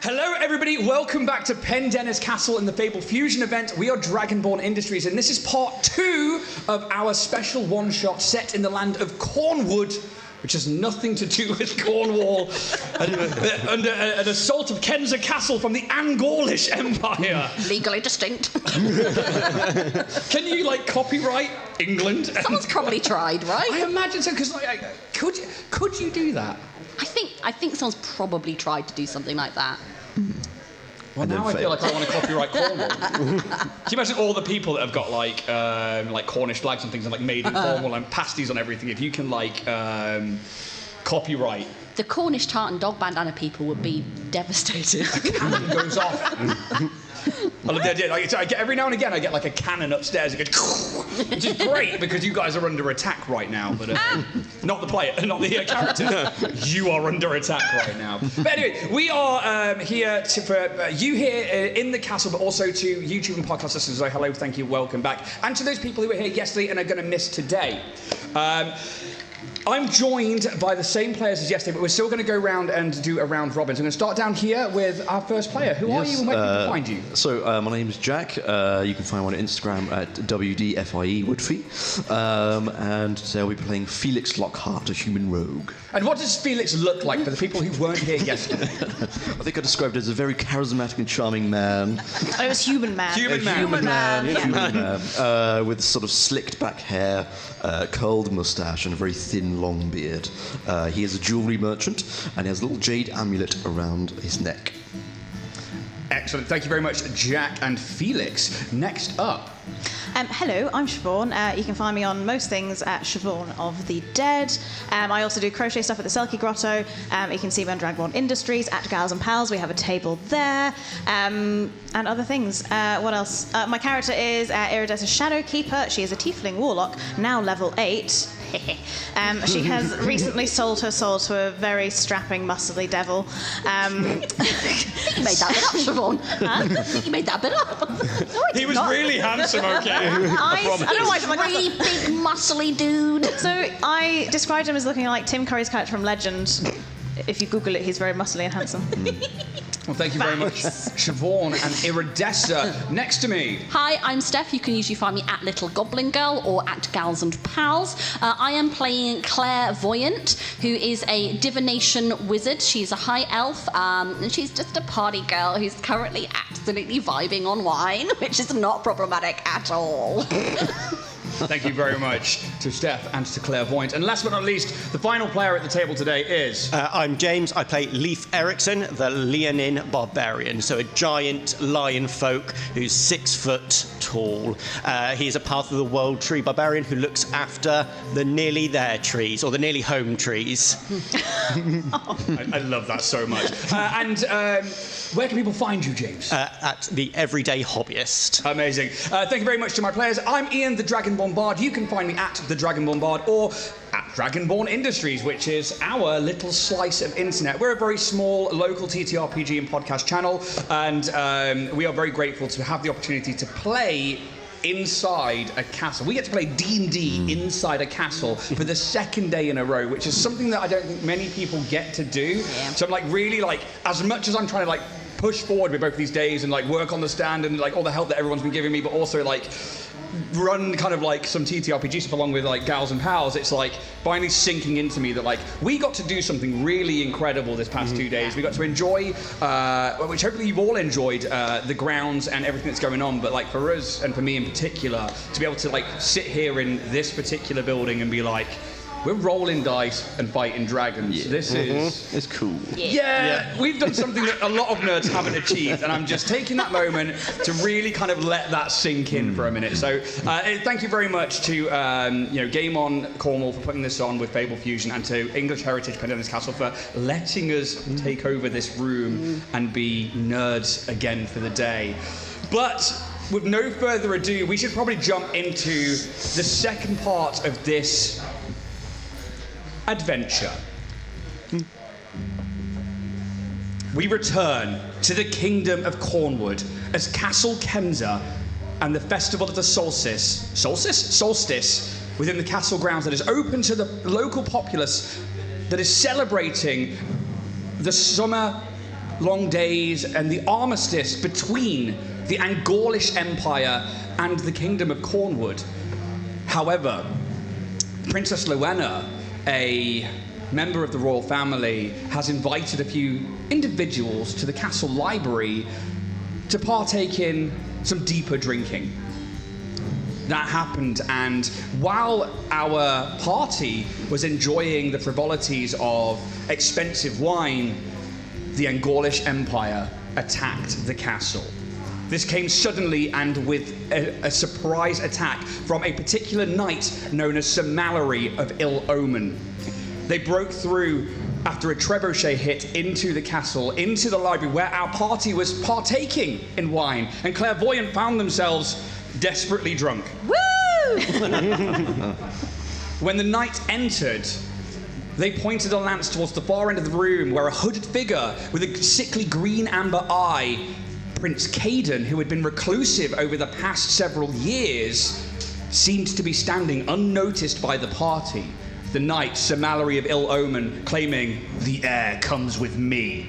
Hello everybody, welcome back to Pendennis Castle in the Fable Fusion event. We are Dragonborn Industries and this is part 2 of our special one-shot set in the land of Cornwood, which has nothing to do with Cornwall, under an assault of Kenza Castle from the Angolish Empire. Legally distinct. Can you, copyright England? Someone's probably tried, right? I imagine so, because, could you do that? I think someone's probably tried to do something like that. Well, now I feel like I want to copyright Cornwall. Can you imagine all the people that have got like Cornish flags and things and made in Cornwall and pasties on everything? If you can copyright. The Cornish tartan dog bandana people would be devastated. A cannon goes off. I love the idea. Every now and again, I get a cannon upstairs. It goes, which is great because you guys are under attack right now. But not the player, not the character. You are under attack right now. But anyway, we are here for you here in the castle, but also to YouTube and podcast listeners. So hello, thank you, welcome back, and to those people who were here yesterday and are going to miss today. I'm joined by the same players as yesterday, but we're still going to go round and do a round robin. So I'm going to start down here with our first player. Who are you and where can we find you? So my name is Jack. You can find me on Instagram at WDFIE Woodfee. And today I'll be playing Felix Lockhart, a human rogue. And what does Felix look like for the people who weren't here yesterday? I think I described it as a very charismatic and charming man. Oh, it was human man. Human man. Human man. With sort of slicked back hair, curled moustache, and a very thin, long beard. He is a jewellery merchant, and he has a little jade amulet around his neck. Excellent. Thank you very much, Jack and Felix. Next up. Hello, I'm Siobhan. You can find me on most things at Siobhan of the Dead. I also do crochet stuff at the Selkie Grotto. You can see me on Dragonborn Industries at Gals and Pals. We have a table there. And other things. What else? My character is Iridessa Shadowkeeper. She is a tiefling warlock, now level 8. She has recently sold her soul to a very strapping, muscly devil. You made that bit up, Siobhan. Huh? You made that bit up. No, he was really handsome, okay? I don't know why I'm really big, muscly dude. So I described him as looking like Tim Curry's character from Legend. If you Google it, he's very muscly and handsome. Well, thank you very much, Siobhan and Iridessa. Next to me. Hi, I'm Steph. You can usually find me at Little Goblin Girl or at Gals and Pals. I am playing Clairvoyant, who is a divination wizard. She's a high elf, and she's just a party girl who's currently absolutely vibing on wine, which is not problematic at all. Thank you very much to Steph and to Clairvoyant. And last but not least, the final player at the table today is... I'm James. I play Leif Erikson, the Leonin Barbarian, so a giant lion folk who's 6 foot tall. He's a Path of the World tree barbarian who looks after the nearly there trees, or the nearly home trees. I love that so much. And where can people find you, James? At the Everyday Hobbyist. Amazing. Thank you very much to my players. I'm Ian, the Dragonborn Bard. You can find me at the Dragonborn Bard or at Dragonborn Industries, which is our little slice of internet. We're a very small local ttrpg and podcast channel, and we are very grateful to have the opportunity to play inside a castle. We get to play D&D inside a castle for the second day in a row, which is something that I don't think many people get to do. Yeah. So I'm really as much as I'm trying to push forward with both these days and work on the stand and all the help that everyone's been giving me, but also run kind of some TTRPG stuff along with Gals and Pals, it's finally sinking into me that we got to do something really incredible this past 2 days. We got to enjoy, which hopefully you've all enjoyed, the grounds and everything that's going on, but for us and for me in particular, to be able to sit here in this particular building and be we're rolling dice and fighting dragons. Yeah. This is... It's cool. Yeah, we've done something that a lot of nerds haven't achieved, and I'm just taking that moment to really kind of let that sink in for a minute. So thank you very much to Game On Cornwall for putting this on with Fable Fusion, and to English Heritage Pendennis Castle for letting us take over this room and be nerds again for the day. But with no further ado, we should probably jump into the second part of this adventure. We return to the kingdom of Cornwood as Castle Kenza and the festival of the solstice within the castle grounds that is open to the local populace, that is celebrating the summer long days and the armistice between the Angolish Empire and the Kingdom of Cornwall. However, Princess Rowena, a member of the royal family, has invited a few individuals to the castle library to partake in some deeper drinking. That happened, and while our party was enjoying the frivolities of expensive wine, the Angolish Empire attacked the castle. This came suddenly and with a surprise attack from a particular knight known as Sir Mallory of Ill Omen. They broke through after a trebuchet hit into the castle, into the library where our party was partaking in wine, and Clairvoyant found themselves desperately drunk. Woo! When the knight entered, they pointed a lance towards the far end of the room where a hooded figure with a sickly green amber eye, Prince Caden, who had been reclusive over the past several years, seemed to be standing unnoticed by the party. The knight, Sir Mallory of Ill Omen, claiming, "The heir comes with me,"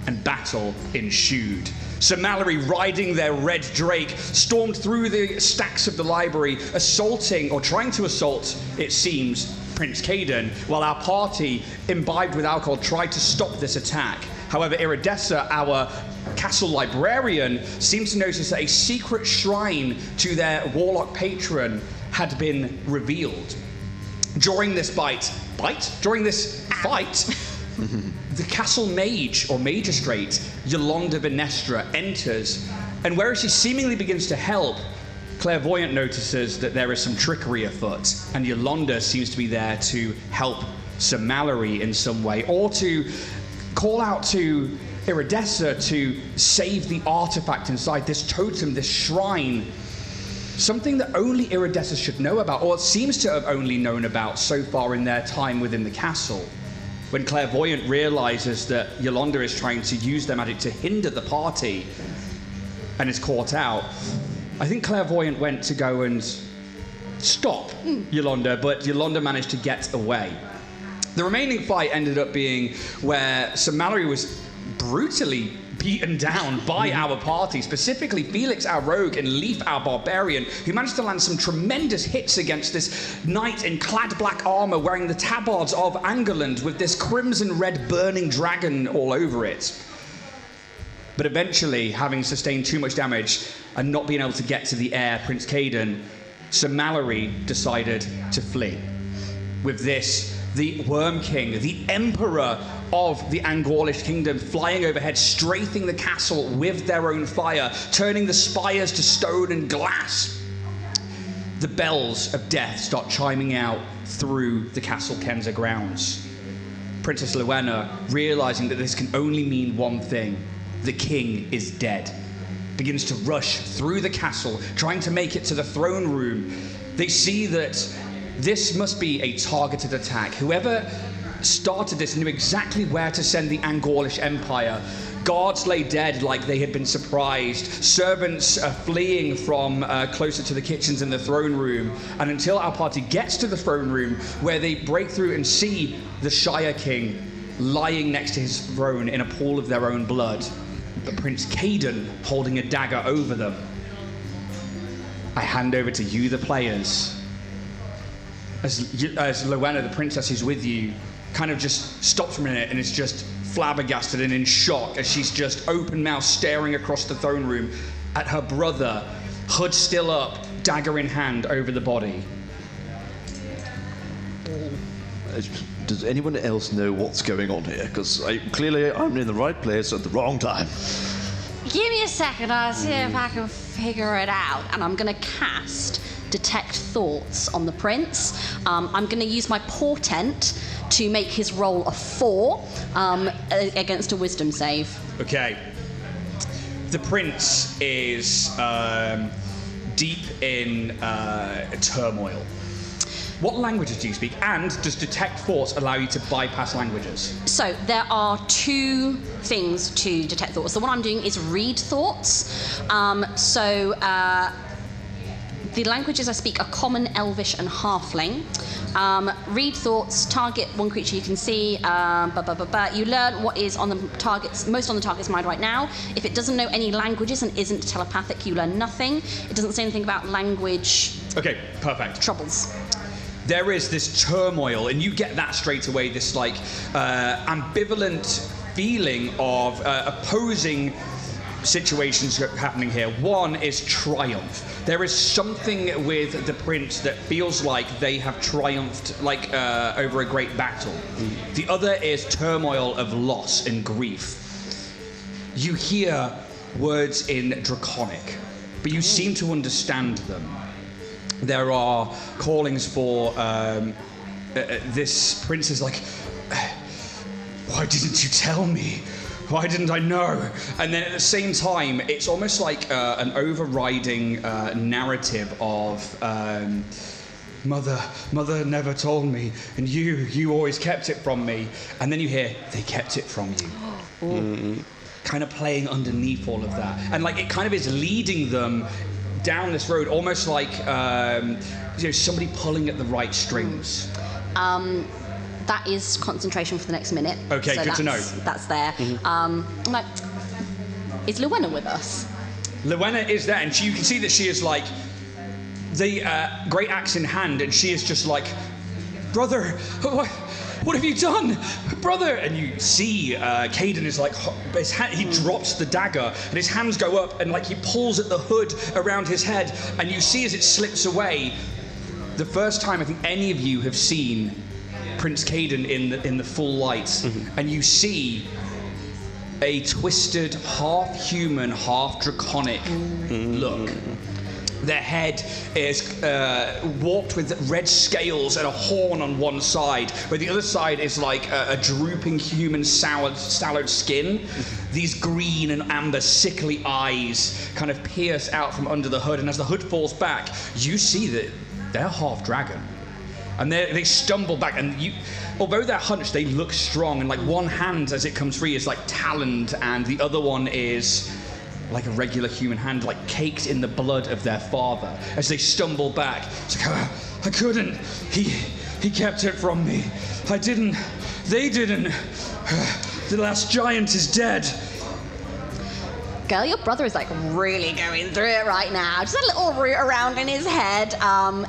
and battle ensued. Sir Mallory, riding their red drake, stormed through the stacks of the library, assaulting, or trying to assault, it seems, Prince Caden, while our party, imbibed with alcohol, tried to stop this attack. However, Iridessa, our castle librarian, seems to notice that a secret shrine to their warlock patron had been revealed. During this fight, the castle mage, or magistrate, Yolonda Vinestra, enters, and whereas she seemingly begins to help, Clairvoyant notices that there is some trickery afoot, and Yolonda seems to be there to help Sir Mallory in some way, or to call out to Iridessa to save the artifact inside this totem, this shrine. Something that only Iridessa should know about, or seems to have only known about so far in their time within the castle. When Clairvoyant realizes that Yolonda is trying to use their magic to hinder the party and is caught out, I think Clairvoyant went to go and stop Yolonda, but Yolonda managed to get away. The remaining fight ended up being where Sir Mallory was brutally beaten down by our party, specifically Felix, our rogue, and Leaf, our barbarian, who managed to land some tremendous hits against this knight in clad black armor wearing the tabards of Angerland with this crimson red burning dragon all over it. But eventually, having sustained too much damage and not being able to get to the heir, Prince Caden, Sir Mallory decided to flee. With this, the Worm King, the Emperor of the Angolish Kingdom, flying overhead, strafing the castle with their own fire, turning the spires to stone and glass. The bells of death start chiming out through the Castle Kenza grounds. Princess Rowena, realizing that this can only mean one thing: the king is dead, begins to rush through the castle, trying to make it to the throne room. They see that this must be a targeted attack. Whoever started this knew exactly where to send the Angolish Empire. Guards lay dead like they had been surprised. Servants fleeing from closer to the kitchens in the throne room. And until our party gets to the throne room, where they break through and see the Shire-King lying next to his throne in a pool of their own blood, but Prince Caden holding a dagger over them. I hand over to you, the players. As Rowena, the princess who's with you, kind of just stops for a minute and is just flabbergasted and in shock as she's just open-mouthed staring across the throne room at her brother, hood still up, dagger in hand over the body. Does anyone else know what's going on here? Because clearly I'm in the right place at the wrong time. Give me a second, I'll see if I can figure it out. And I'm going to cast Detect Thoughts on the prince. I'm going to use my portent to make his roll a 4 against a wisdom save. Okay. The prince is deep in turmoil. What languages do you speak? And does Detect Thoughts allow you to bypass languages? So there are 2 things to detect thoughts. The one I'm doing is read thoughts. The languages I speak are Common, Elvish, and Halfling. Read thoughts, target one creature you can see. You learn what is on the most on the target's mind right now. If it doesn't know any languages and isn't telepathic, you learn nothing. It doesn't say anything about language. Okay, perfect. Troubles. There is this turmoil, and you get that straight away, this like ambivalent feeling of opposing situations happening here. One is triumph. There is something with the prince that feels like they have triumphed like over a great battle. The other is turmoil of loss and grief. You hear words in Draconic, but you seem to understand them. There are callings for this prince is like, why didn't you tell me? Why didn't I know? And then at the same time, it's almost like an overriding narrative of mother never told me, and you always kept it from me. And then you hear, they kept it from you. Kind of playing underneath all of that. And like it kind of is leading them down this road, almost like somebody pulling at the right strings. That is concentration for the next minute. Okay, so good to know. That's there. I'm like, is Luenna with us? Luenna is there, and you can see that she is like the great axe in hand, and she is just like, brother, what have you done, brother? And you see Caden is like, he drops the dagger, and his hands go up, and like he pulls at the hood around his head, and you see as it slips away. The first time I think any of you have seen Prince Caden in the full light, and you see a twisted, half-human, half-draconic look. Their head is warped with red scales and a horn on one side, where the other side is like a drooping human sallow skin. These green and amber sickly eyes kind of pierce out from under the hood, and as the hood falls back, you see that they're half-dragon. And they stumble back, and although they're hunched, they look strong, and like one hand as it comes free is like taloned, and the other one is like a regular human hand, like caked in the blood of their father. As they stumble back, it's like, I couldn't. He kept it from me. I didn't. They didn't. The last giant is dead. Girl, your brother is like really going through it right now. Just a little root around in his head.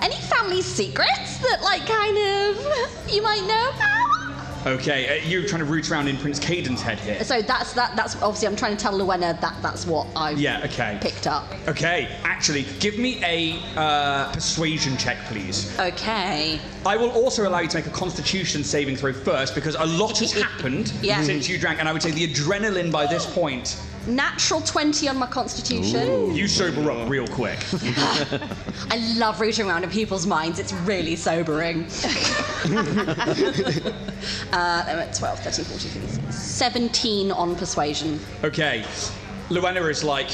Any family secrets that like kind of you might know about? Okay, you're trying to root around in Prince Caden's head here. So that's obviously I'm trying to tell Luenna that's what I've picked up. Okay, actually, give me a persuasion check, please. Okay. I will also allow you to make a Constitution saving throw first, because a lot has happened since you drank, and I would say the adrenaline by this point. Natural 20 on my Constitution. Ooh. You sober up real quick. I love rooting around in people's minds. It's really sobering. I'm at 12, 13, 14, 15, 17 on persuasion. Okay. Luenna is like,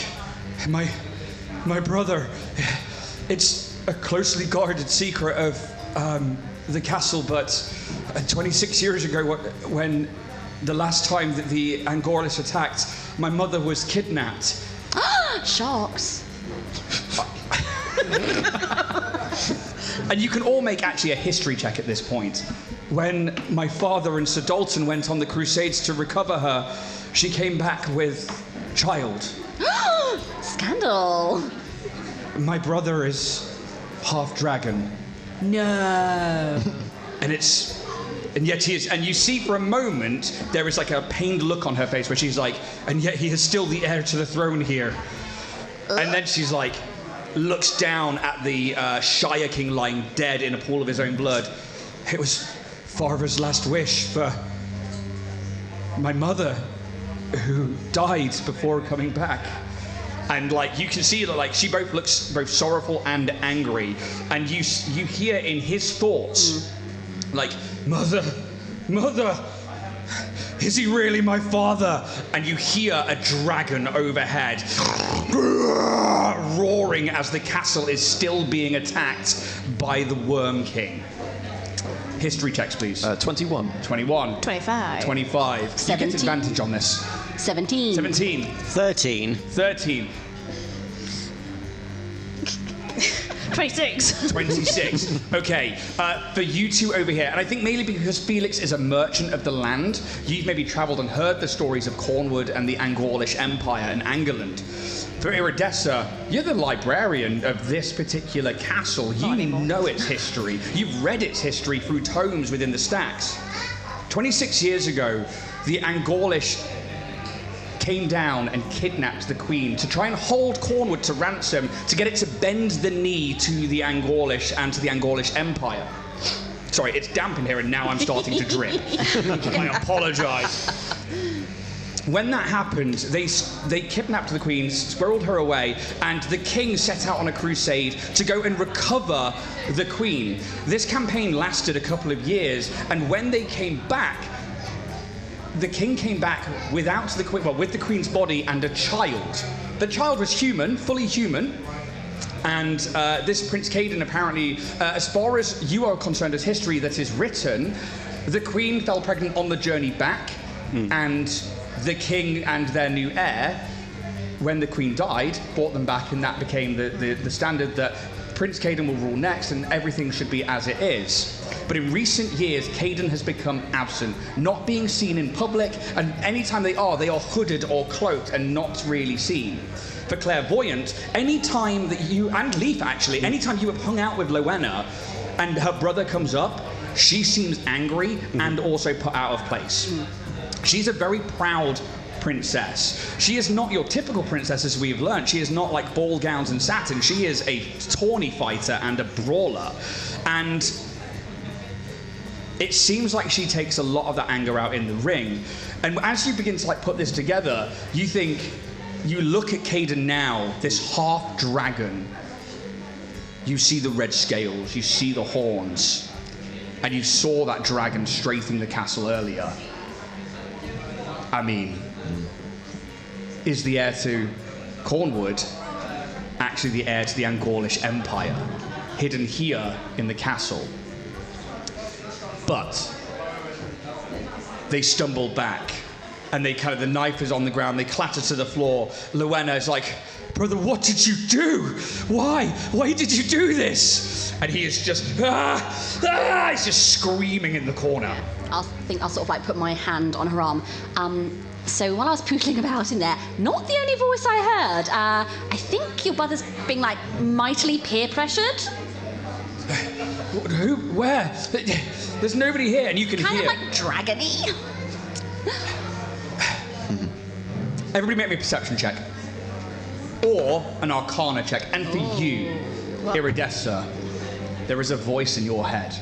my brother, it's a closely guarded secret of the castle, but 26 years ago, when the last time that the Angorlis attacked, my mother was kidnapped. Sharks. And you can all make actually a history check at this point. When my father and Sir Dalton went on the Crusades to recover her, she came back with child. Scandal. My brother is half dragon. No. And yet he is, and you see for a moment, there is like a pained look on her face where she's like, and yet he is still the heir to the throne here. And then she's like, looks down at the Shire-King lying dead in a pool of his own blood. It was father's last wish for my mother, who died before coming back. And like you can see that like she both looks both sorrowful and angry, and you hear in his thoughts, like, Mother, is he really my father? And you hear a dragon overhead roaring as the castle is still being attacked by the Worm King. History checks, please. 21. 21. 25. 25. You 17. get advantage on this. 17. 17. 13. 13. 26. 26. Okay, for you two over here, and I think mainly because Felix is a merchant of the land, you've maybe travelled and heard the stories of Cornwall and the Angorlish Empire and Angerland. For Iridessa, you're the librarian of this particular castle. You know its history. You've read its history through tomes within the stacks. 26 years ago, the Angorlish came down and kidnapped the queen to try and hold Cornwall to ransom, to get it to bend the knee to the Angorlish and to the Angorlish Empire. Sorry, it's damp in here and now I'm starting to drip. I apologise. When that happened, they kidnapped the queen, squirreled her away, and the king set out on a crusade to go and recover the queen. This campaign lasted a couple of years, and when they came back, the king came back without the queen, well, with the queen's body and a child. The child was human, fully human, and this Prince Caden apparently, as far as you are concerned as history that is written, the queen fell pregnant on the journey back, and the king and their new heir, when the queen died, brought them back, and that became the standard that Prince Caden will rule next and everything should be as it is. But in recent years, Caden has become absent, not being seen in public, and anytime they are hooded or cloaked and not really seen. For Clairvoyant, anytime that you, and Leaf actually, anytime you have hung out with Lowena and her brother comes up, she seems angry and also put out of place. She's a very proud princess. She is not your typical princess, as we've learned. She is not like ball gowns and satin. She is a tourney fighter and a brawler. And it seems like she takes a lot of that anger out in the ring. And as you begin to put this together, you look at Caden now, this half dragon. You see the red scales, you see the horns, and you saw that dragon strafing the castle earlier. I mean, is the heir to Cornwall actually the heir to the Angorlish Empire, hidden here in the castle? But they stumble back, and the knife is on the ground, they clatter to the floor. Lowena is like, brother, what did you do? Why did you do this? And he is just, he's just screaming in the corner. I'll sort of put my hand on her arm. So while I was pootling about in there, not the only voice I heard. I think your brother's being mightily peer pressured. Who? Where? There's nobody here, and you can hear. Kind of dragony. Everybody make me a perception check. Or an arcana check. And for you, Iridessa, there is a voice in your head.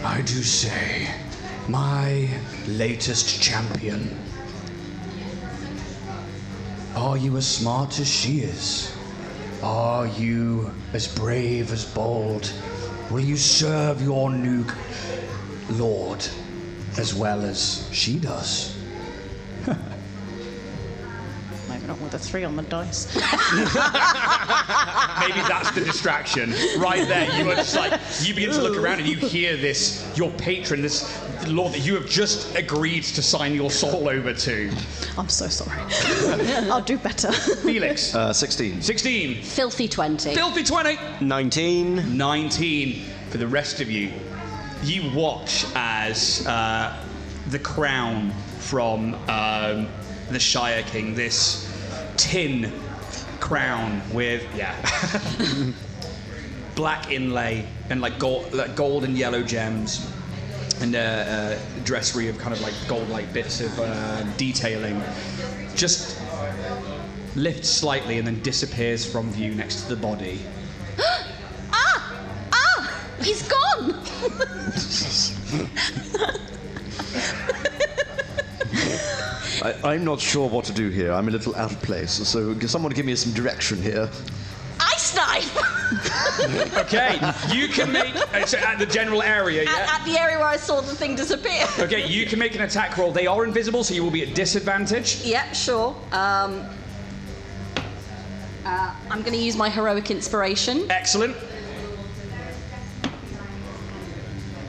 I do say, my latest champion. Are you as smart as she is? Are you as brave, as bold? Will you serve your new lord as well as she does? Maybe not with a 3 on the dice. Maybe that's the distraction. Right there, you are just you begin to look around and you hear this, your patron, this lord that you have just agreed to sign your soul over to. I'm so sorry. I'll do better. Felix. 16. 16. Filthy 20. Filthy 20. 19. 19. For the rest of you, you watch as the crown from the Shire-King, this tin crown with black inlay and gold and yellow gems, and a dressery of gold bits of detailing, just lifts slightly and then disappears from view next to the body. He's gone! I'm not sure what to do here. I'm a little out of place, so someone give me some direction here. Ice knife! Okay, you can make... So at the general area, yeah? At the area where I saw the thing disappear. Okay, you can make an attack roll. They are invisible, so you will be at disadvantage. Yeah, sure. I'm going to use my heroic inspiration. Excellent.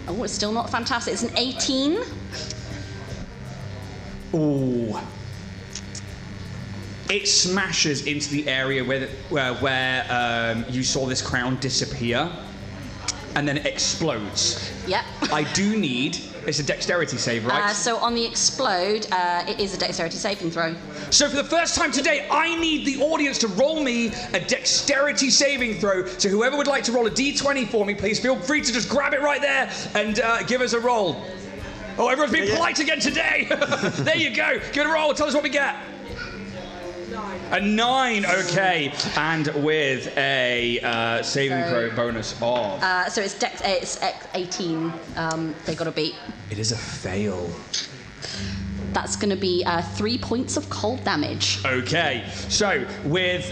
Oh, it's still not fantastic. It's an 18. Ooh. It smashes into the area where you saw this crown disappear, and then it explodes. Yep. I do need... It's a dexterity save, right? So on the explode, it is a dexterity saving throw. So for the first time today, I need the audience to roll me a dexterity saving throw. So whoever would like to roll a d20 for me, please feel free to just grab it right there and give us a roll. Oh, everyone's being polite again today. There you go. Give it a roll. Tell us what we get. A 9, okay. And with a saving throw bonus of... So it's 18 they got to beat. It is a fail. That's going to be 3 points of cold damage. Okay, so with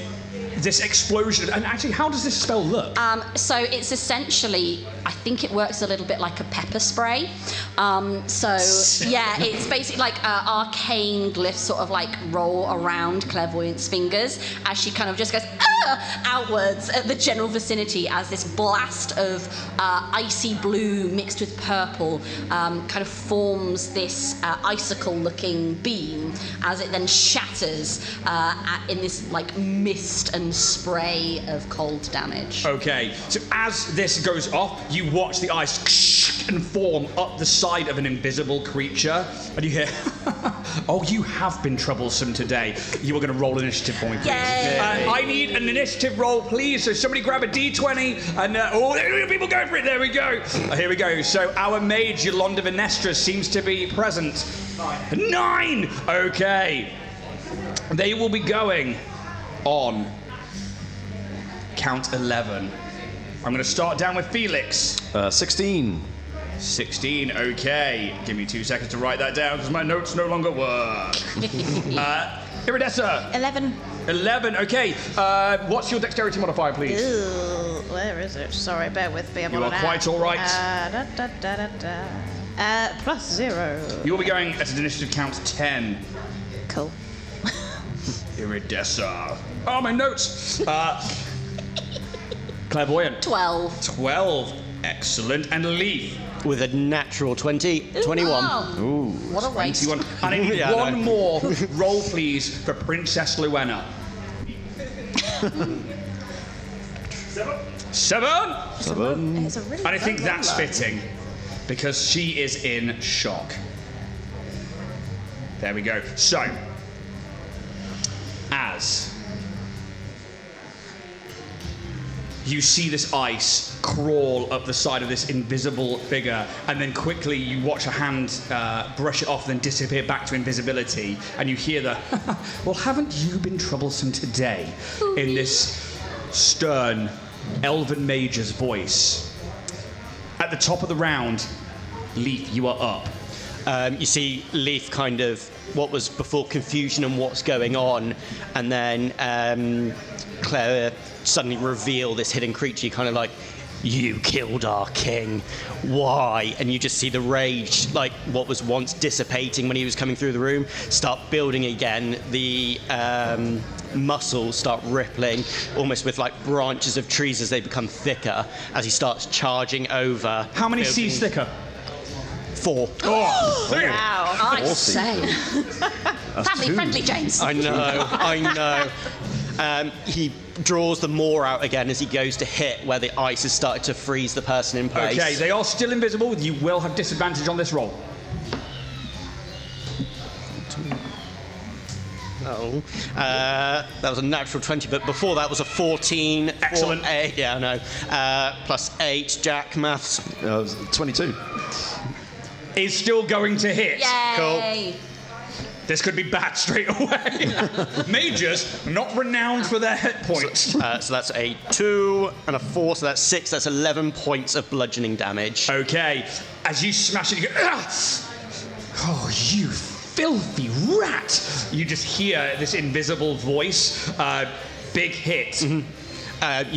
this explosion, and actually, how does this spell look? So it's essentially, I think it works a little bit like a pepper spray. Yeah, it's basically like arcane glyphs sort of like roll around Clairvoyant's fingers as she kind of just goes outwards at the general vicinity as this blast of icy blue mixed with purple kind of forms this icicle-looking beam as it then shatters in this like mist and spray of cold damage. Okay, so as this goes off, you watch the ice and form up the side of an invisible creature, and you hear, oh, you have been troublesome today. You are going to roll an initiative point, please. I need an initiative roll, please. So somebody grab a d20, and there are people going for it. There we go. Here we go. So our mage, Yolonda Vinestra, seems to be present. 9! Okay. They will be going on count 11. I'm going to start down with Felix. 16. 16, okay. Give me 2 seconds to write that down because my notes no longer work. Iridessa. 11. 11, okay. What's your dexterity modifier, please? Ooh, where is it? Sorry, bear with me. You are quite all right. +0. You'll be going at an initiative count 10. Cool. Iridessa. Oh, my notes. Clairvoyant. 12. 12. Excellent. And Leaf. With a natural 20, 21. Wow. Ooh. What a waste. 21. And I need Yeah, I one know. more roll, please, for Princess Luenna. 7. 7. It's a really And I think good that's roller. fitting because she is in shock. There we go. So, as you see this ice crawl up the side of this invisible figure, and then quickly you watch a hand brush it off, then disappear back to invisibility, and you hear the, well, haven't you been troublesome today? In this stern, elven mage's voice. At the top of the round, Leaf, you are up. You see Leaf kind of what was before confusion and what's going on, and then Claire suddenly reveal this hidden creature, kind of like, you killed our king. Why? And you just see the rage, like what was once dissipating when he was coming through the room, start building again. The muscles start rippling, almost with like branches of trees as they become thicker, as he starts charging over. How many building- C's thicker? 4. Oh, Wow. I say. Family friendly, James. I know. He draws the maw out again as he goes to hit where the ice has started to freeze the person in place. Okay, they are still invisible. You will have disadvantage on this roll. No. That was a natural 20, but before that was a 14. Excellent. 8, yeah, I know. Plus 8, Jack, maths. 22. Is still going to hit. Yay. This could be bad straight away. Mages, not renowned for their hit points. So that's a 2 and a 4, so that's 6. That's 11 points of bludgeoning damage. Okay, as you smash it, you go, "Ugh! Oh, you filthy rat!" You just hear this invisible voice. Big hit. You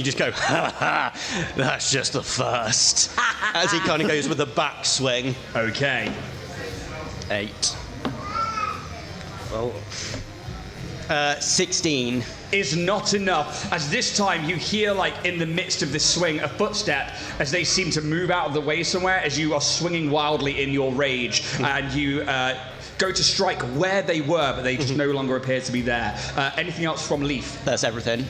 just go, ha ha, that's just the first. As he kind of goes with a backswing. Okay. 8. Oh. 16. Is not enough, as this time you hear, like, in the midst of this swing, a footstep as they seem to move out of the way somewhere as you are swinging wildly in your rage, and you go to strike where they were, but they just no longer appear to be there. Anything else from Leaf? That's everything.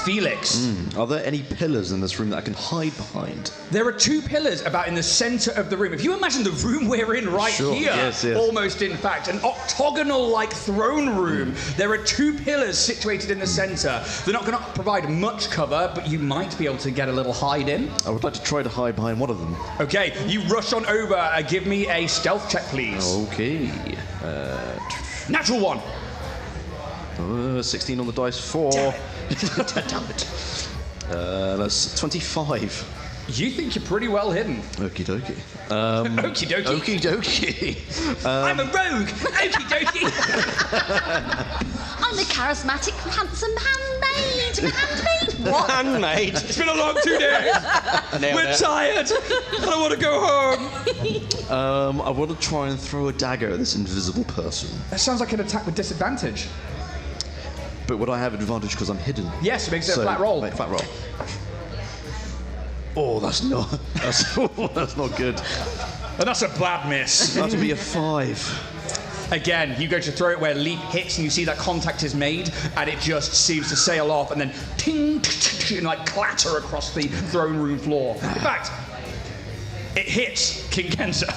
Felix. Are there any pillars in this room that I can hide behind? There are 2 pillars about in the centre of the room. If you imagine the room we're in right Sure, here, yes. almost in fact, an octagonal-like throne room, there are 2 pillars situated in the centre. They're not going to provide much cover, but you might be able to get a little hide in. I would like to try to hide behind one of them. Okay, you rush on over. Give me a stealth check, please. Okay. Natural 1. 16 on the dice, 4. Damn it. That's 25. You think you're pretty well hidden. Okie dokie. Okie dokie. Okie dokie. I'm a rogue. Okie dokie. I'm a charismatic, handsome handmaid. Handmaid? What? Handmade. It's been a long 2 days. We're tired. I want to go home. I want to try and throw a dagger at this invisible person. That sounds like an attack with disadvantage. But would I have advantage because I'm hidden? Yes, it makes it a flat roll. Flat roll. Oh, that's not good. And that's a bad miss. That'll be a 5. Again, you go to throw it where Leap hits, and you see that contact is made, and it just seems to sail off, and then ting, and like clatter across the throne room floor. In fact, it hits King Kenza.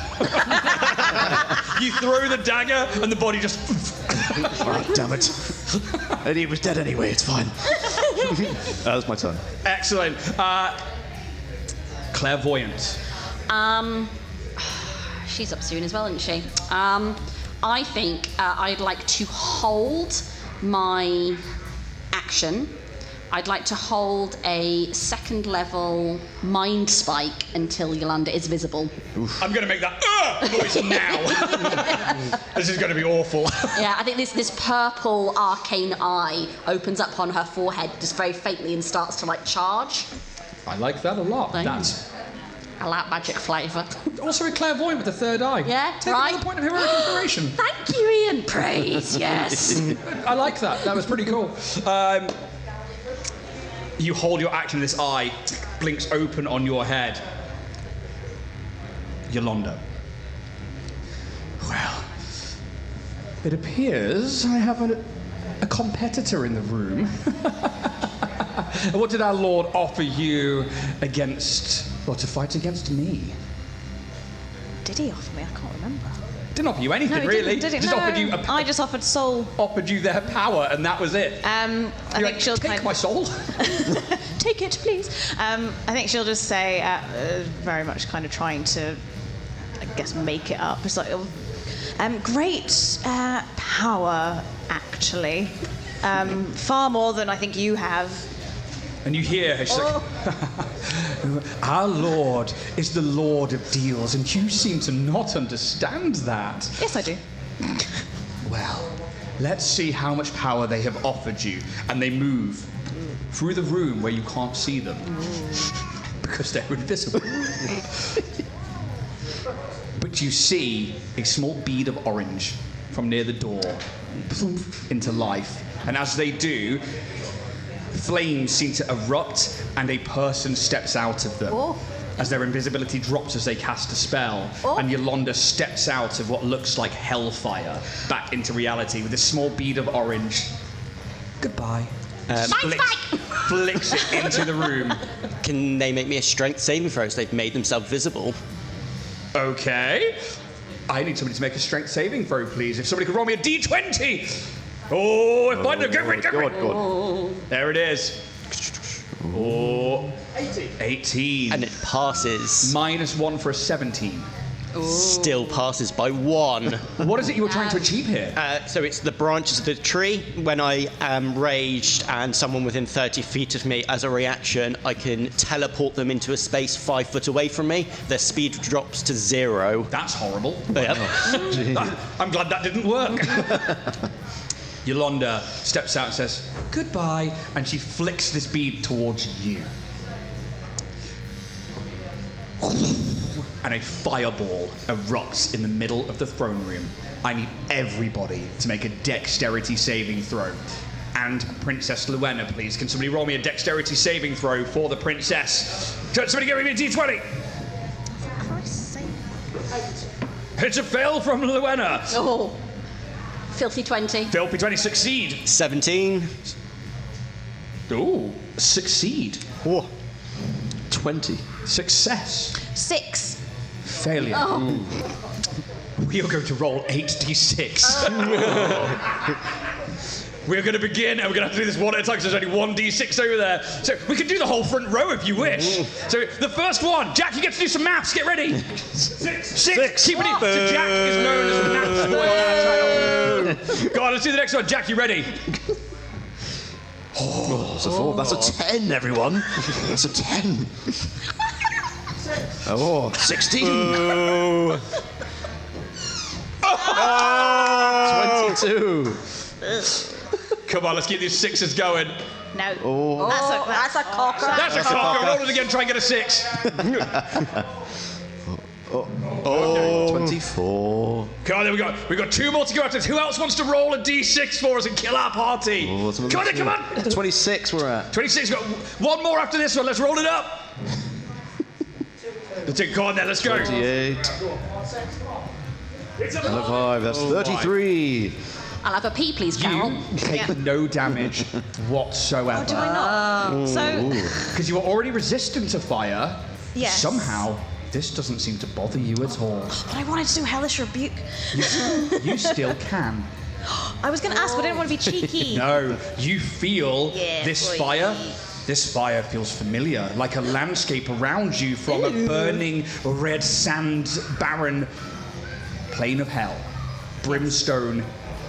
You throw the dagger, and the body just. Oh, damn it. And he was dead anyway, it's fine. That's my turn. Excellent. Clairvoyant. She's up soon as well, isn't she? I think I'd like to hold my action. I'd like to hold a 2nd level mind spike until Yolanda is visible. I'm going to make that noise now. This is going to be awful. Yeah, I think this purple arcane eye opens up on her forehead just very faintly and starts to like charge. I like that a lot. Thank That's I like magic flavour. also a clairvoyant with a 3rd eye. Yeah, Take right. another point of heroic inspiration. Thank you, Ian. Praise, yes. I like that. That was pretty cool. You hold your action, this eye blinks open on your head. Yolanda. Well, it appears I have a competitor in the room. What did our Lord offer you to fight against me? Did he offer me? I can't remember. Didn't offer you anything, No, he really. didn't, did he? Just No, offered you I just offered soul. offered you their power, and that was it. I You're think like, she'll take kind my soul. take it, please. I think she'll just say, very much kind of trying to, I guess, make it up. It's like, great power, actually. Far more than I think you have. And you hear her, she's like, our Lord is the Lord of deals, and you seem to not understand that. Yes, I do. Well, let's see how much power they have offered you. And they move through the room where you can't see them because they're invisible. But you see a small bead of orange from near the door into life. And as they do, flames seem to erupt, and a person steps out of them. Oh. As their invisibility drops as they cast a spell, and Yolanda steps out of what looks like hellfire back into reality with a small bead of orange. Goodbye. Flicks it into the room. Can they make me a strength saving throw so they've made themselves visible? Okay. I need somebody to make a strength saving throw, please. If somebody could roll me a d20. Oh, if I do, go for it. There it is. Oh, 18. And it passes. -1 for a 17. Still passes by 1. What is it you were trying to achieve here? So it's the branches of the tree. When I am raged and someone within 30 feet of me, as a reaction, I can teleport them into a space 5 foot away from me. Their speed drops to 0. That's horrible. Yep. I'm glad that didn't work. Yolanda steps out and says, goodbye, and she flicks this bead towards you. And a fireball erupts in the middle of the throne room. I need everybody to make a dexterity saving throw. And Princess Luenna, please. Can somebody roll me a dexterity saving throw for the princess? Somebody give me a d20. For Christ's sake. It's a fail from Luena. Oh. Filthy 20. Filthy 20, succeed. 17. Ooh, succeed. Whoa. 20. Success. 6. Failure. Oh. We are going to roll 8d6. We're going to begin, and we're going to have to do this one at a time because there's only 1d6 over there. So we can do the whole front row if you wish. So the first one, Jack, you get to do some maths. Get ready. 6. Keep it in. So Jack is known as the maths boy on our channel. Go on, let's do the next one. Jack, you ready? Oh, that's a 4. That's a 10, everyone. That's a 10. Oh, 16. Oh. 22. Come on, let's keep these 6s going. No. Oh. That's a cocker. That's a cocker. Roll it again. Try and get a 6. 24. Come on, there we go. We've got 2 more to go after this. Who else wants to roll a d6 for us and kill our party? Oh, Come on, then, come on. 26 we're at. 26. Got 1 more after this one. Let's roll it up. Go on, then. Let's go. 28. Another 5. That's 33. I'll have a pee, please, Carol. You take no damage whatsoever. Oh, do I not? So, Because you are already resistant to fire. yes. Somehow, this doesn't seem to bother you at all. But I wanted to do Hellish Rebuke. You still can. I was going to ask, but I didn't want to be cheeky. No, you feel Yeah, this boy. fire. This fire feels familiar, like a landscape around you from a burning red sand barren plain of hell. Brimstone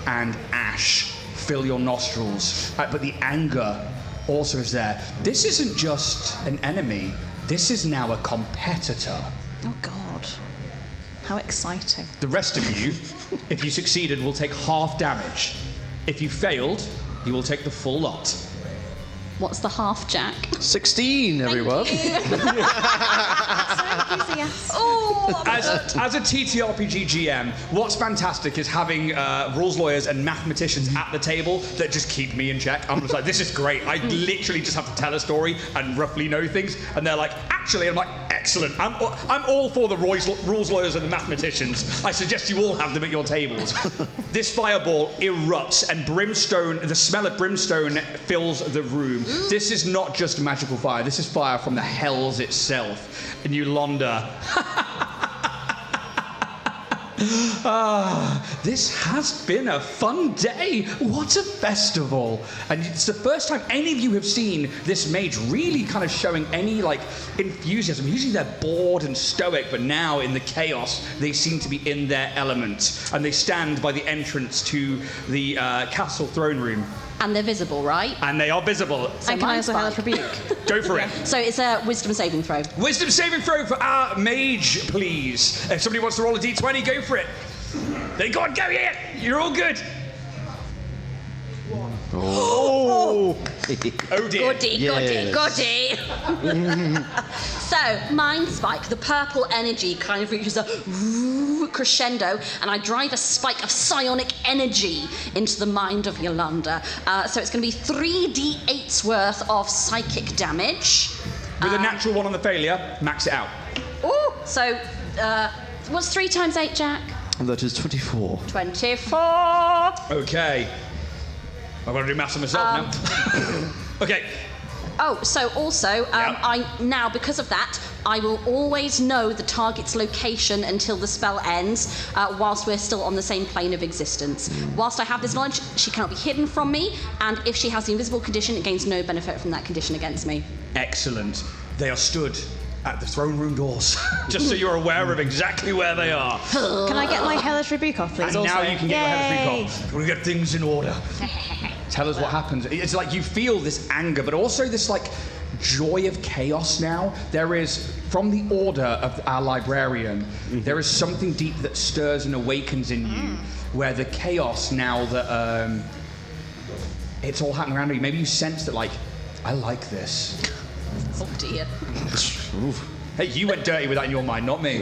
and ash fill your nostrils, but the anger also is there. This isn't just an enemy, this is now a competitor. Oh, God. How exciting. The rest of you, if you succeeded, will take half damage. If you failed, you will take the full lot. What's the half, Jack? 16, everyone. Oh, As a TTRPG GM, what's fantastic is having rules lawyers and mathematicians at the table that just keep me in check. I'm just like, this is great. I literally just have to tell a story and roughly know things. And they're like, actually, I'm like, excellent. I'm all for the rules lawyers and the mathematicians. I suggest you all have them at your tables. This fireball erupts and brimstone, the smell of brimstone fills the room. This is not just magical fire. This is fire from the hells itself. And Yolonda. This has been a fun day. What a festival. And it's the first time any of you have seen this mage really kind of showing any like enthusiasm. Usually they're bored and stoic, but now in the chaos they seem to be in their element. And they stand by the entrance to the castle throne room. and they're visible, right? And they are visible. So And can I mine's also Hellish fine. Rebuke? Go for it. So it's a wisdom saving throw. Wisdom saving throw for our mage, please. If somebody wants to roll a d20, go for it. Then go on, go here. You're all good. Oh. Oh dear. Goody, Yes. goody, goody. So, Mind Spike, the purple energy kind of reaches a crescendo, and I drive a spike of psionic energy into the mind of Yolanda. So it's going to be 3d8's worth of psychic damage. With a natural one on the failure, max it out. Ooh, so what's 3 times 8, Jack? And that is 24. 24. Okay. I've got to do maths on myself now. Okay. Oh, so also, I now, because of that, I will always know the target's location until the spell ends, whilst we're still on the same plane of existence. Whilst I have this knowledge, she cannot be hidden from me, and if she has the invisible condition, it gains no benefit from that condition against me. Excellent. They are stood at the throne room doors, just so you're aware of exactly where they are. Can I get my Hellish Rebuke off, please? And also? now you can get your head Yay. off. We get things in order. Tell us what happens. It's like you feel this anger, but also this like joy of chaos now. There is, from the order of our librarian, there is something deep that stirs and awakens in you, where the chaos now that it's all happening around you. Maybe you sense that like, I like this. Oh dear. Hey, you went dirty with that in your mind, not me.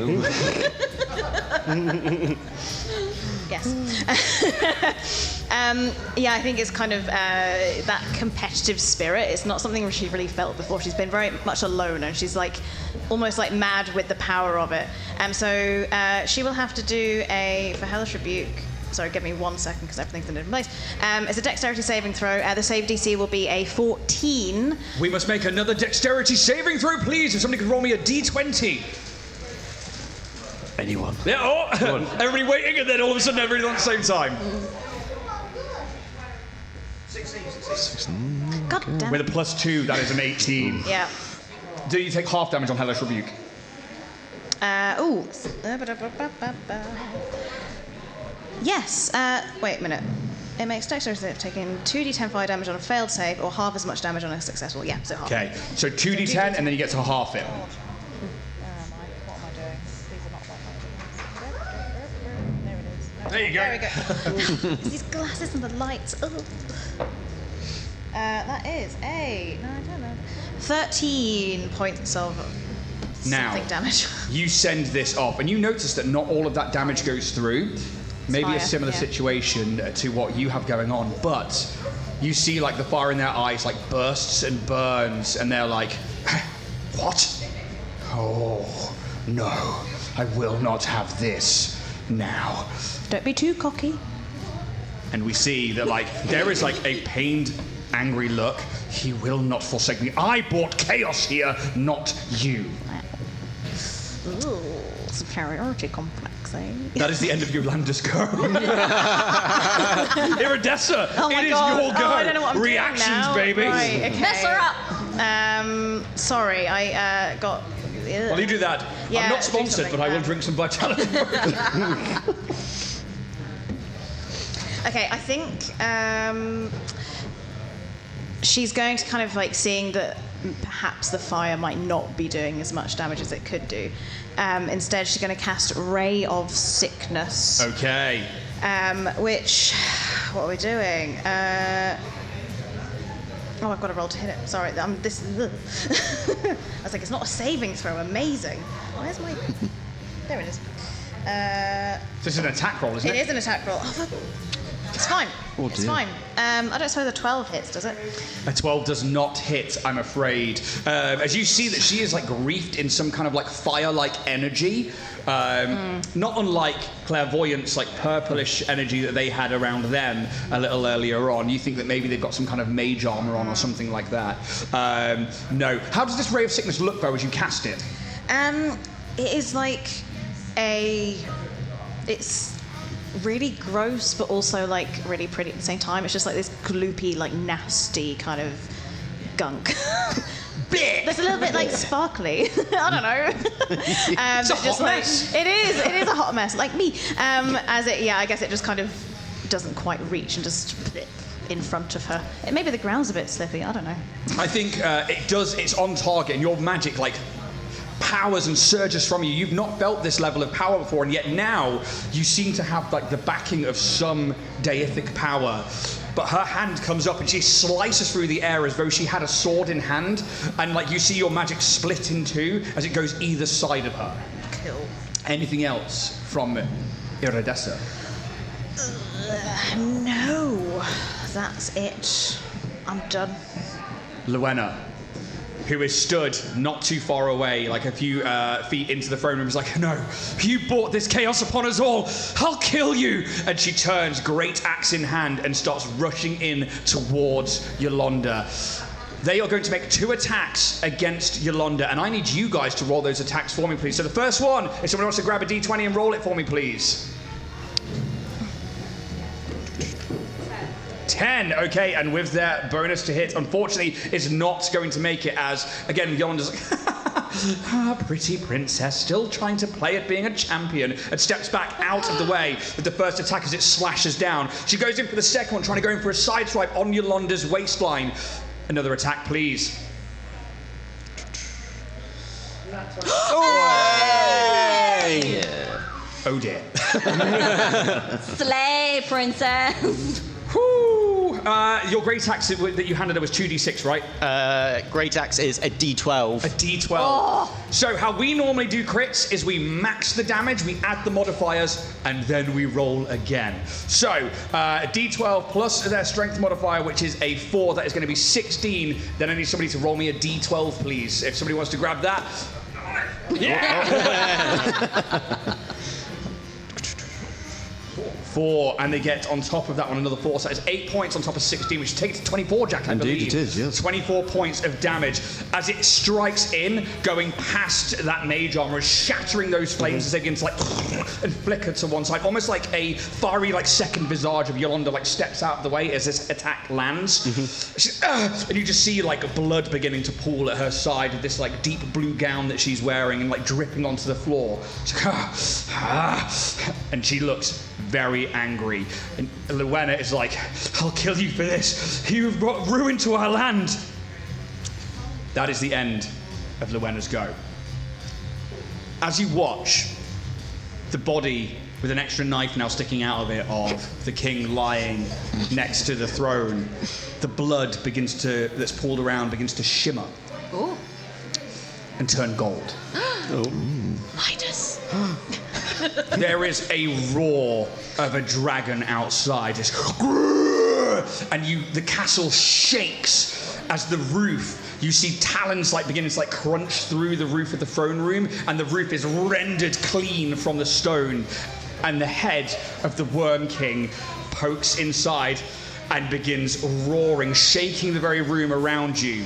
Yes. Yeah, I think it's kind of that competitive spirit. It's not something she really felt before. She's been very much alone, and she's like almost like mad with the power of it. So she will have to do for Hellish Rebuke. Sorry, give me 1 second because everything's in a different place. It's a dexterity saving throw. The save DC will be a 14. We must make another dexterity saving throw, please. If somebody could roll me a d20. Anyone? Yeah, oh, everybody waiting, and then all of a sudden everyone at the same time. 16. God damn With it. a +2, that is an 18. Yeah. Do you take half damage on Hellish Rebuke? Yes. Wait a minute. It makes dexterity save taking 2d10 fire damage on a failed save or half as much damage on a successful. Yeah, so half. Okay, so 2d10, and then you get to half it. What am I doing? These are not what There you go. There we go. These glasses and the lights. Ugh. That is a 13 points of Now, something damage. you send this off, and you notice that not all of that damage goes through. Maybe Fire, a similar yeah. situation to what you have going on, but you see like the fire in their eyes like bursts and burns, and they're like, what? Oh, no, I will not have this now. Don't be too cocky. And we see that like there is like a pained, angry look. He will not forsake me. I brought chaos here, not you. Ooh, superiority complex, eh? That is the end of Yolanda's go. Iridessa, Oh my it is God. your go. Oh, I don't know what I'm doing Reactions, now. baby. Right, okay. Mess her up. Sorry, I got. While you do that, Yeah, I'm not do sponsored, something, but I will man. drink some vitality. Okay, I think she's going to kind of like seeing that perhaps the fire might not be doing as much damage as it could do. Instead, she's going to cast Ray of Sickness. Okay. Which, what are we doing? Oh, I've got to roll to hit it. Sorry, this. I was like, it's not a saving throw. Amazing. Where's my? There it is. This is an attack roll, isn't it? It is an attack roll. Oh, it's fine. Oh, It's dear. fine. I don't suppose a 12 hits, does it? A 12 does not hit, I'm afraid. As you see that she is like griefed in some kind of like fire-like energy, not unlike clairvoyance, like purplish energy that they had around them a little earlier on. You think that maybe they've got some kind of mage armor on or something like that. No. How does this Ray of Sickness look, though, as you cast it? It is like it's really gross, but also like really pretty at the same time. It's just like this gloopy, like nasty kind of gunk. There's a little bit like sparkly. I don't know. It's a hot mess. It is a hot mess, like me. I guess it just kind of doesn't quite reach and just in front of her. Maybe the ground's a bit slippy. I don't know. I think it does. It's on target, and your magic like powers and surges from you. You've not felt this level of power before, and yet now you seem to have like the backing of some deific power. But her hand comes up and she slices through the air as though she had a sword in hand, and like you see your magic split in two as it goes either side of her. Cool. Anything else from Iridessa? No, that's it. I'm done. Luenna, who is stood not too far away, like a few feet into the throne room, is like, no, you brought this chaos upon us all. I'll kill you. And she turns, great axe in hand, and starts rushing in towards Yolanda. They are going to make 2 attacks against Yolanda, and I need you guys to roll those attacks for me, please. So the first one, if someone wants to grab a d20 and roll it for me, please. 10, okay, and with their bonus to hit, unfortunately, is not going to make it as, again, Yolanda's like, pretty princess, still trying to play at being a champion, and steps back out of the way with the first attack as it slashes down. She goes in for the second one, trying to go in for a side swipe on Yolanda's waistline. Another attack, please. Oh dear. Slay, princess. Whew. Your great axe that you handed her was 2d6, right? Great Axe is a D12. A d12. So how we normally do crits is we max the damage, we add the modifiers, and then we roll again. So a d12 plus their strength modifier, which is a 4, that is going to be 16. Then I need somebody to roll me a d12, please. If somebody wants to grab that. Yeah! 4, and they get on top of that one another 4, so it's 8 points on top of 16, which takes it to 24, Jack, I believe. Indeed it is, yes. 24 points of damage as it strikes in, going past that mage armor, shattering those flames as they begin to and flicker to one side, almost like a fiery second visage of Yolonda steps out of the way as this attack lands. And you just see blood beginning to pool at her side of this deep blue gown that she's wearing and dripping onto the floor. And she looks very angry. And Luena is like, I'll kill you for this. You've brought ruin to our land. That is the end of Luena's go. As you watch, the body with an extra knife now sticking out of it of the king lying next to the throne, the blood that's pooled around begins to shimmer. Ooh. And turn gold. Midas. There is a roar of a dragon outside, and the castle shakes as the roof. You see talons beginning to crunch through the roof of the throne room, and the roof is rendered clean from the stone, and the head of the Worm King pokes inside and begins roaring, shaking the very room around you.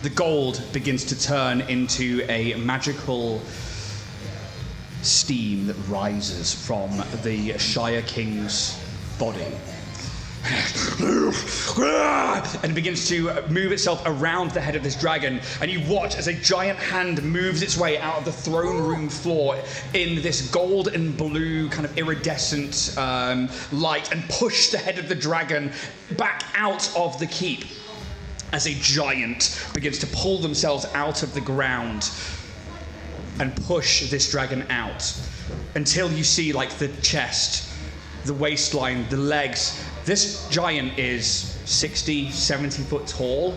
The gold begins to turn into a magical steam that rises from the Shire-King's body. And begins to move itself around the head of this dragon, and you watch as a giant hand moves its way out of the throne room floor in this gold and blue kind of iridescent light, and push the head of the dragon back out of the keep as a giant begins to pull themselves out of the ground and push this dragon out until you see the chest, the waistline, the legs. This giant is 60, 70 foot tall,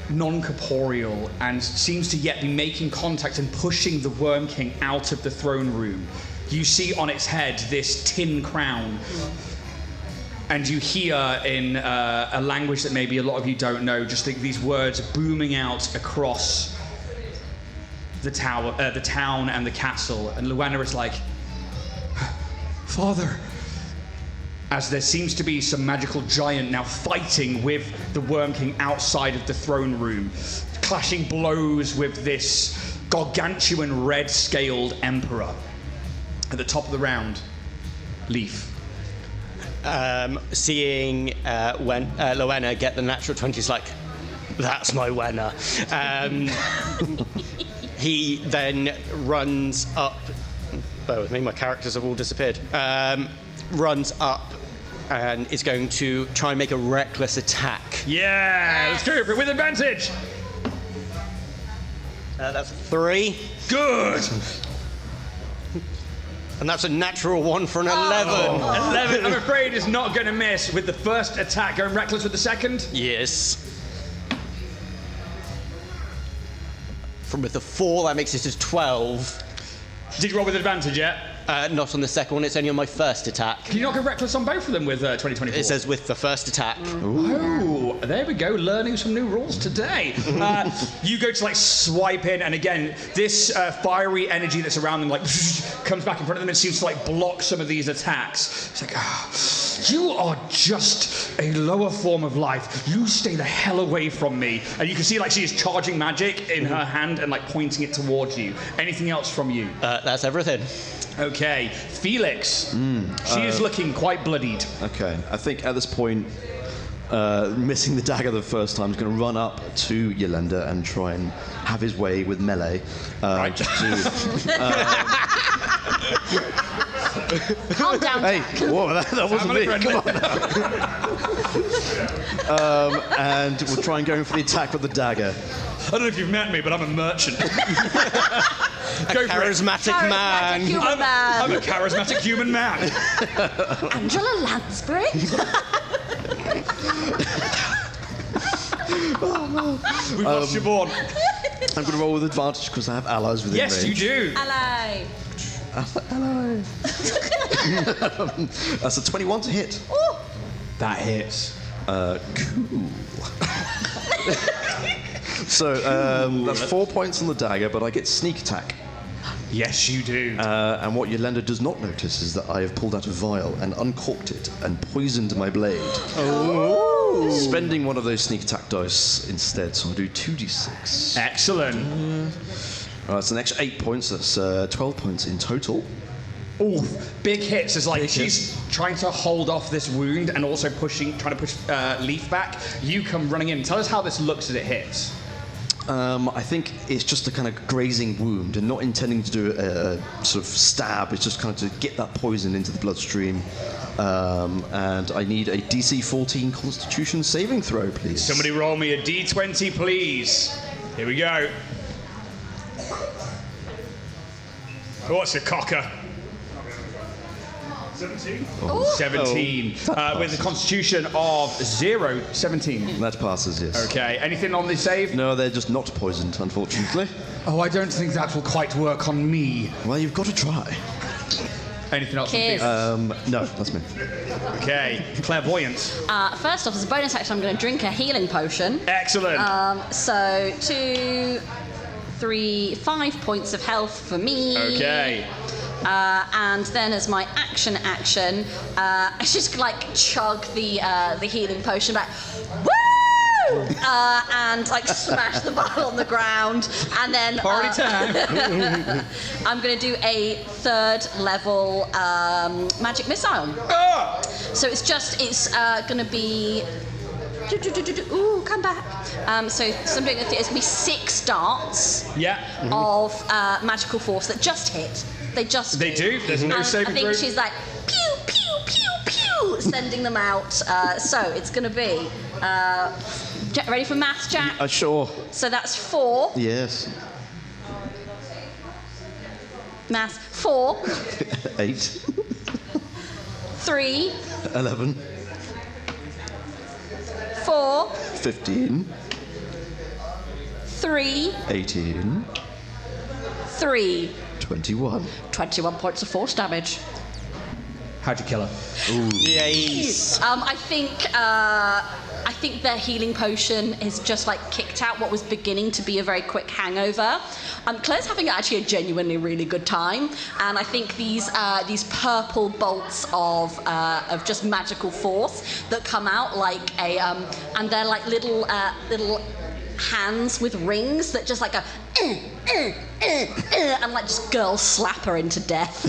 non-corporeal, and seems to yet be making contact and pushing the Worm King out of the throne room. You see on its head this tin crown, and you hear in a language that maybe a lot of you don't know, just these words booming out across the town and the castle. And Luena is like, Father, as there seems to be some magical giant now fighting with the Worm King outside of the throne room, clashing blows with this gargantuan red-scaled emperor. At the top of the round, Leaf. Seeing when Luena get the natural 20, he's like, that's my Wena. He then runs up. Bear with me, my characters have all disappeared. Runs up and is going to try and make a reckless attack. Yeah, let's go for it with advantage. That's 3. Good. And that's a natural 1 for an 11. 11, I'm afraid, is not going to miss with the first attack. Going reckless with the second? Yes. With the 4, that makes it as 12. Did you roll with advantage yet? Not on the second one, it's only on my first attack. Can you not go reckless on both of them with 2024? It says with the first attack. Oh, there we go, learning some new rules today. You go to swipe in, and again, this fiery energy that's around them comes back in front of them and seems to block some of these attacks. It's you are just a lower form of life. You stay the hell away from me. And you can see she is charging magic in her hand and pointing it towards you. Anything else from you? That's everything. Okay, Felix. She is looking quite bloodied. Okay, I think at this point, missing the dagger the first time, is going to run up to Yolanda and try and have his way with melee. Right. Just to, Calm down, hey, Jack. whoa, that wasn't me. Come on. And we'll try and go in for the attack with the dagger. I don't know if you've met me, but I'm a merchant. Go for it. Charismatic man. Human man. I'm a charismatic human man. Angela Lansbury. We've lost your board. I'm going to roll with advantage because I have allies within range. Yes, you do. Hello. Hello. That's a 21 to hit. Ooh. That hits. Cool. So that's 4 points on the dagger, but I get sneak attack. Yes, you do. And what Yolanda does not notice is that I have pulled out a vial and uncorked it and poisoned my blade. Oh! Spending one of those sneak attack dice instead, so I'll do 2d6. Excellent. That's an extra 8 points, that's 12 points in total. Ooh, big hits. It's like she's trying to hold off this wound and also trying to push Leaf back. You come running in. Tell us how this looks as it hits. I think it's just a kind of grazing wound and not intending to do a sort of stab. It's just kind of to get that poison into the bloodstream. And I need a DC 14 Constitution saving throw, please. Somebody roll me a D20, please. Here we go. What's a cocker? 17. Ooh. 17. With a constitution of 0, 17. That passes, yes. Okay, anything on the save? No, they're just not poisoned, unfortunately. Oh, I don't think that will quite work on me. Well, you've got to try. Anything else? Kiss. No, that's me. Okay, clairvoyance. First off, as a bonus action, I'm going to drink a healing potion. Excellent. So 2, 3, 5 points of health for me. Okay. And then as my action, I just like chug the healing potion back. Woo! And like smash the bottle on the ground, and then Party time. I'm going to do a 3rd level magic missile. Ah! So it's going to be. Ooh, come back. So it's going to be 6 darts Yeah. of magical force that just hit. They just They do. There's no And saving I think throw. she's like pew pew pew pew, sending them out. So it's going to be. Ready for maths, Jack? Sure. So that's 4. Yes. Maths. 4, 8. 3, 11. 4, 15. 3, 18. 3. 21. 21 points of force damage. How'd you kill her? Yes. I think their healing potion is just like kicked out what was beginning to be a very quick hangover. Claire's having actually a genuinely really good time, and I think these purple bolts of just magical force that come out like and they're like little hands with rings that just like go and like just girl slap her into death.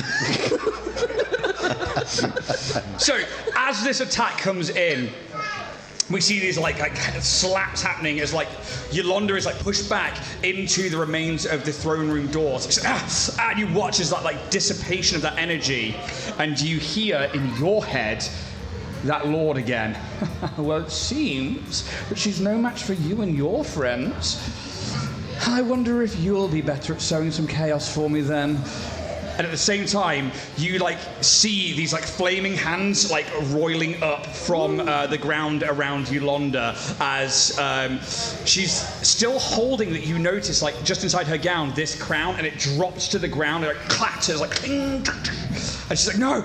So, as this attack comes in, we see these like slaps happening as like Yolanda is like pushed back into the remains of the throne room doors. And you watch as that like dissipation of that energy, and you hear in your head that lord again. Well, it seems that she's no match for you and your friends. I wonder if you'll be better at sowing some chaos for me then. And at the same time, you like see these like flaming hands like roiling up from the ground around Yolanda as she's still holding that you notice like just inside her gown this crown, and it drops to the ground and it clatters like cling. And she's like, no,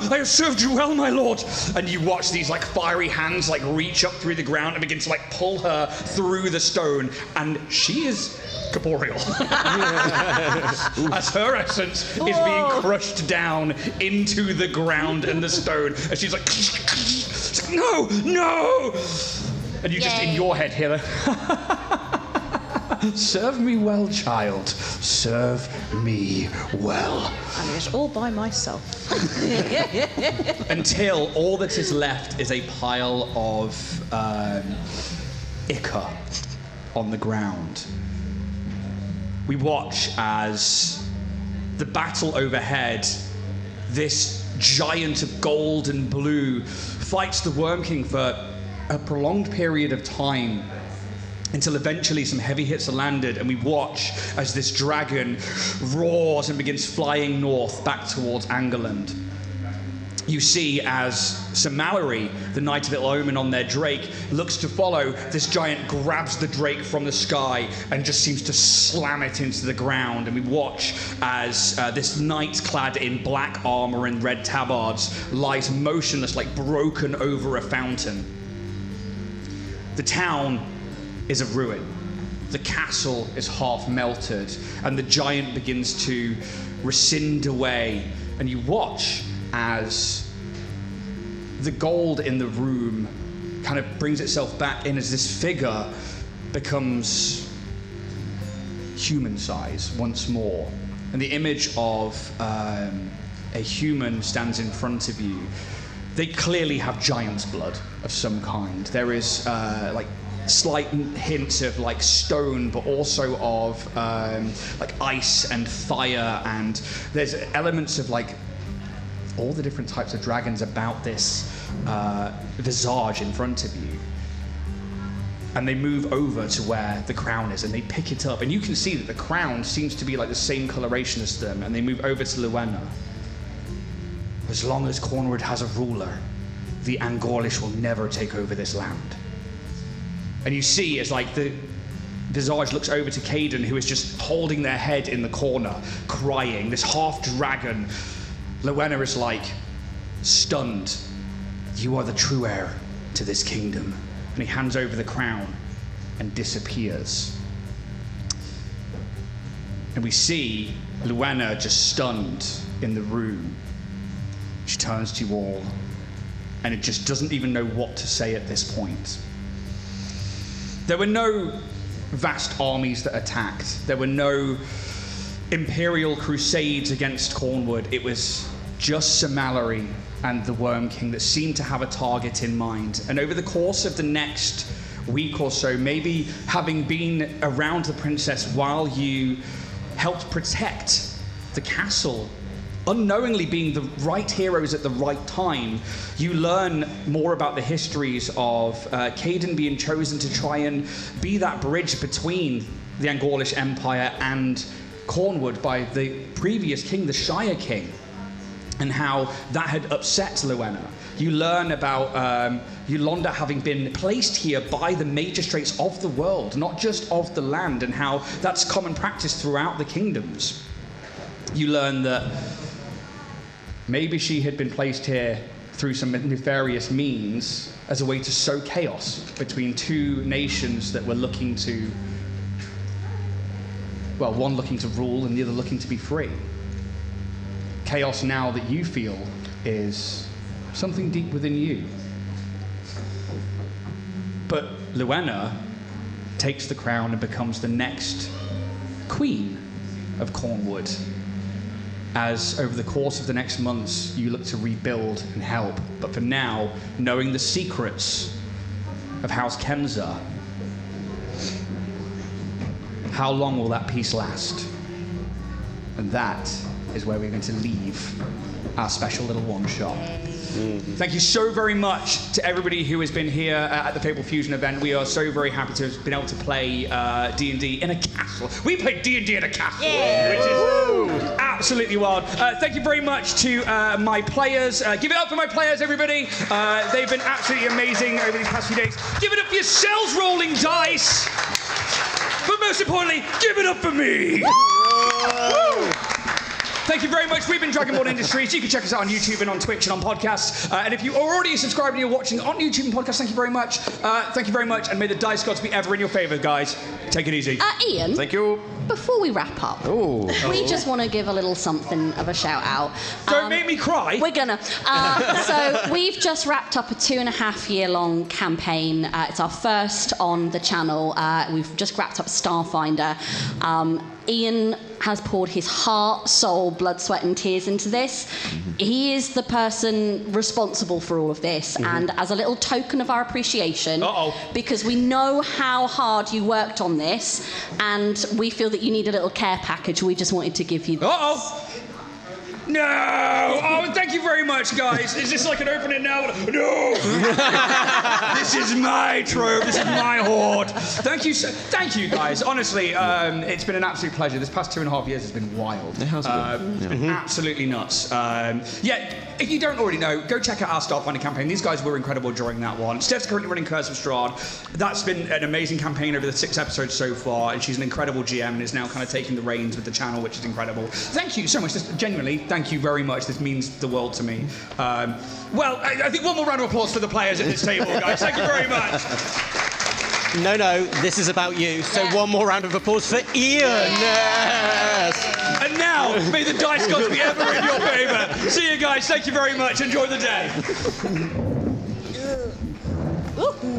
I have served you well, my lord. And you watch these like fiery hands like reach up through the ground and begin to like pull her through the stone, and she is corporeal. As her essence is being crushed down into the ground and the stone, and she's like, no! And you just in your head hear her. Serve me well, child. Serve me well. And it's all by myself. Until all that is left is a pile of ichor on the ground. We watch as the battle overhead, this giant of gold and blue, fights the Worm King for a prolonged period of time. until eventually some heavy hits are landed, and we watch as this dragon roars and begins flying north back towards Angerland. You see as Sir Mallory, the Knight of Little Omen on their drake, looks to follow, this giant grabs the drake from the sky and just seems to slam it into the ground. And we watch as this knight clad in black armor and red tabards lies motionless, like broken over a fountain. The town is a ruin. The castle is half melted, and the giant begins to rescind away. And you watch as the gold in the room kind of brings itself back in as this figure becomes human size once more. And the image of a human stands in front of you. They clearly have giant's blood of some kind. There is like slight hints of like stone, but also of like ice and fire, and there's elements of like all the different types of dragons about this visage in front of you. And they move over to where the crown is, and they pick it up, and you can see that the crown seems to be like the same coloration as them, and they move over to Luenna. As long as Cornwall has a ruler, the Angorlish will never take over this land. And you see as like the visage looks over to Caden, who is just holding their head in the corner, crying, this half-dragon. Luenna is like, stunned. You are the true heir to this kingdom. And he hands over the crown and disappears. And we see Luenna just stunned in the room. She turns to you all, and it just doesn't even know what to say at this point. There were no vast armies that attacked. There were no imperial crusades against Cornwall. It was just Sir Mallory and the Worm King that seemed to have a target in mind. And over the course of the next week or so, maybe having been around the princess while you helped protect the castle, unknowingly being the right heroes at the right time, you learn more about the histories of Caden being chosen to try and be that bridge between the Angorlish Empire and Cornwall by the previous king, the Shire-King, and how that had upset Luenna. You learn about Yolonda having been placed here by the magistrates of the world, not just of the land, and how that's common practice throughout the kingdoms. You learn that maybe she had been placed here through some nefarious means as a way to sow chaos between two nations that were looking to, well, one looking to rule and the other looking to be free. Chaos now that you feel is something deep within you. But Luenna takes the crown and becomes the next queen of Cornwall, as over the course of the next months you look to rebuild and help. But for now, knowing the secrets of House Kemsa, how long will that peace last? And that is where we're going to leave our special little one-shot. Thank you so very much to everybody who has been here at the Fable Fusion event. We are so very happy to have been able to play D&D in a castle. We played D&D in a castle, which is absolutely wild. Thank you very much to my players. Give it up for my players, everybody. They've been absolutely amazing over these past few days. Give it up for yourselves, rolling dice. But most importantly, give it up for me. Thank you very much. We've been Dragonborn Industries. You can check us out on YouTube and on Twitch and on podcasts. And if you are already subscribed and you're watching on YouTube and podcasts, thank you very much. Thank you very much. And may the dice gods be ever in your favour, guys. Take it easy. Ian. Thank you. Before we wrap up, we just want to give a little something of a shout out. Don't make me cry. We're gonna. So we've just wrapped up a 2.5-year-long campaign. It's our first on the channel. We've just wrapped up Starfinder. Ian has poured his heart, soul, blood, sweat and tears into this. He is the person responsible for all of this, and as a little token of our appreciation, because we know how hard you worked on this, and we feel that you need a little care package, we just wanted to give you this. No! Oh, thank you very much, guys. Is this like an opening now? No! This is my trove. This is my hoard. Thank you, guys. Honestly, it's been an absolute pleasure. This past 2.5 years has been wild. It has been. It's been absolutely nuts. If you don't already know, go check out our Starfinder campaign. These guys were incredible during that one. Steph's currently running Curse of Strahd. That's been an amazing campaign over the 6 episodes so far, and she's an incredible GM and is now kind of taking the reins with the channel, which is incredible. Thank you so much. Genuinely, thank you very much. This means the world to me. I think one more round of applause for the players at this table, guys. Thank you very much. No, this is about you. So one more round of applause for Ian. Yes. And now, may the dice gods be ever in your favour. See you guys. Thank you very much. Enjoy the day.